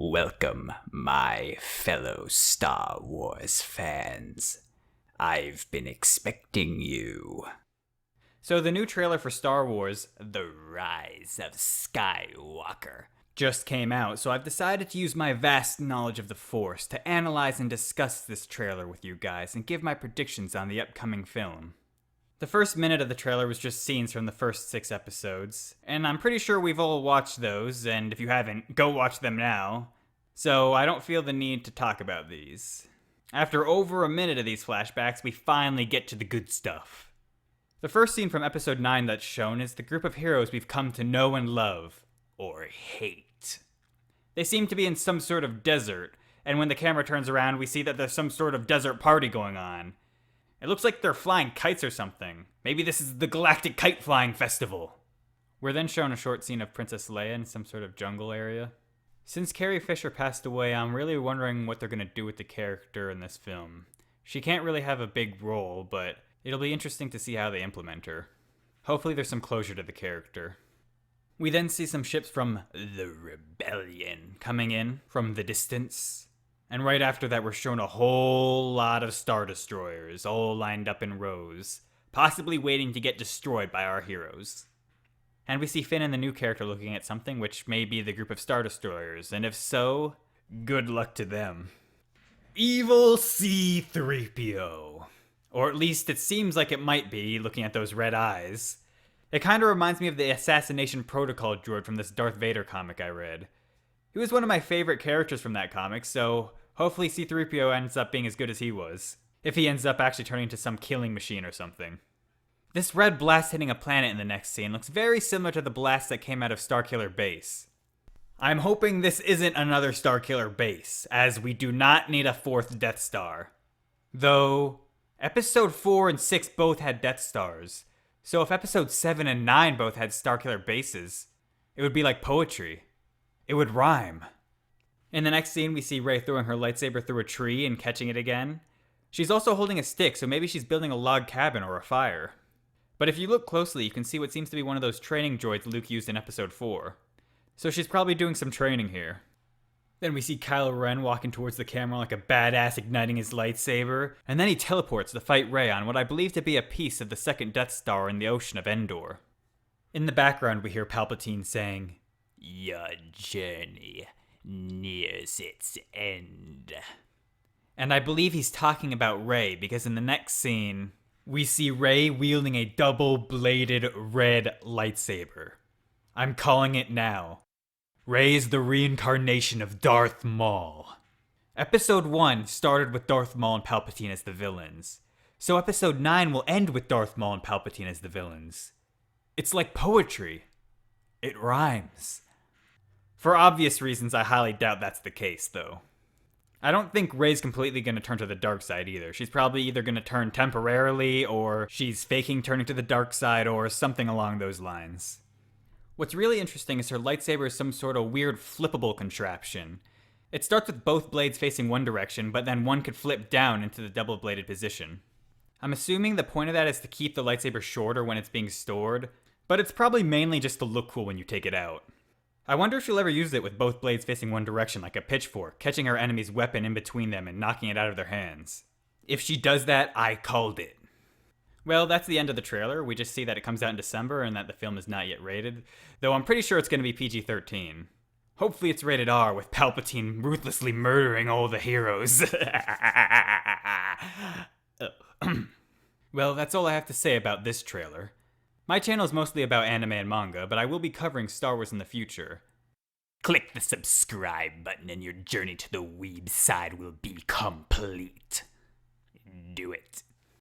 Welcome, my fellow Star Wars fans. I've been expecting you. So the new trailer for Star Wars, The Rise of Skywalker, just came out, so I've decided to use my vast knowledge of the Force to analyze and discuss this trailer with you guys and give my predictions on the upcoming film. The first minute of the trailer was just scenes from the first 6 episodes, and I'm pretty sure we've all watched those, and if you haven't, go watch them now. So I don't feel the need to talk about these. After over a minute of these flashbacks, we finally get to the good stuff. The first scene from episode 9 that's shown is the group of heroes we've come to know and love, or hate. They seem to be in some sort of desert, and when the camera turns around, we see that there's some sort of desert party going on. It looks like they're flying kites or something. Maybe this is the Galactic Kite Flying Festival. We're then shown a short scene of Princess Leia in some sort of jungle area. Since Carrie Fisher passed away, I'm really wondering what they're going to do with the character in this film. She can't really have a big role, but it'll be interesting to see how they implement her. Hopefully there's some closure to the character. We then see some ships from the Rebellion coming in from the distance. And right after that, we're shown a whole lot of Star Destroyers, all lined up in rows, possibly waiting to get destroyed by our heroes. And we see Finn and the new character looking at something which may be the group of Star Destroyers, and if so, good luck to them. Evil C-3PO. Or at least it seems like it might be, looking at those red eyes. It kinda reminds me of the Assassination Protocol droid from this Darth Vader comic I read. He was one of my favorite characters from that comic, so hopefully C-3PO ends up being as good as he was. If he ends up actually turning into some killing machine or something. This red blast hitting a planet in the next scene looks very similar to the blast that came out of Starkiller Base. I'm hoping this isn't another Starkiller Base, as we do not need a 4th Death Star. Though, Episode 4 and 6 both had Death Stars, so if Episode 7 and 9 both had Starkiller Bases, it would be like poetry. It would rhyme. In the next scene, we see Rey throwing her lightsaber through a tree and catching it again. She's also holding a stick, so maybe she's building a log cabin or a fire. But if you look closely, you can see what seems to be one of those training droids Luke used in Episode 4. So she's probably doing some training here. Then we see Kylo Ren walking towards the camera like a badass igniting his lightsaber, and then he teleports to fight Rey on what I believe to be a piece of the 2nd Death Star in the ocean of Endor. In the background, we hear Palpatine saying, "Your journey nears its end." And I believe he's talking about Rey, because in the next scene, we see Rey wielding a double-bladed red lightsaber. I'm calling it now. Rey is the reincarnation of Darth Maul. Episode 1 started with Darth Maul and Palpatine as the villains. So Episode 9 will end with Darth Maul and Palpatine as the villains. It's like poetry. It rhymes. For obvious reasons, I highly doubt that's the case, though. I don't think Rey's completely going to turn to the dark side either. She's probably either going to turn temporarily, or she's faking turning to the dark side, or something along those lines. What's really interesting is her lightsaber is some sort of weird flippable contraption. It starts with both blades facing one direction, but then one could flip down into the double-bladed position. I'm assuming the point of that is to keep the lightsaber shorter when it's being stored, but it's probably mainly just to look cool when you take it out. I wonder if she'll ever use it with both blades facing one direction like a pitchfork, catching her enemy's weapon in between them and knocking it out of their hands. If she does that, I called it. Well, that's the end of the trailer. We just see that it comes out in December and that the film is not yet rated, though I'm pretty sure it's going to be PG-13. Hopefully it's rated R with Palpatine ruthlessly murdering all the heroes. Well, that's all I have to say about this trailer. My channel is mostly about anime and manga, but I will be covering Star Wars in the future. Click the subscribe button and your journey to the weeb side will be complete. Do it.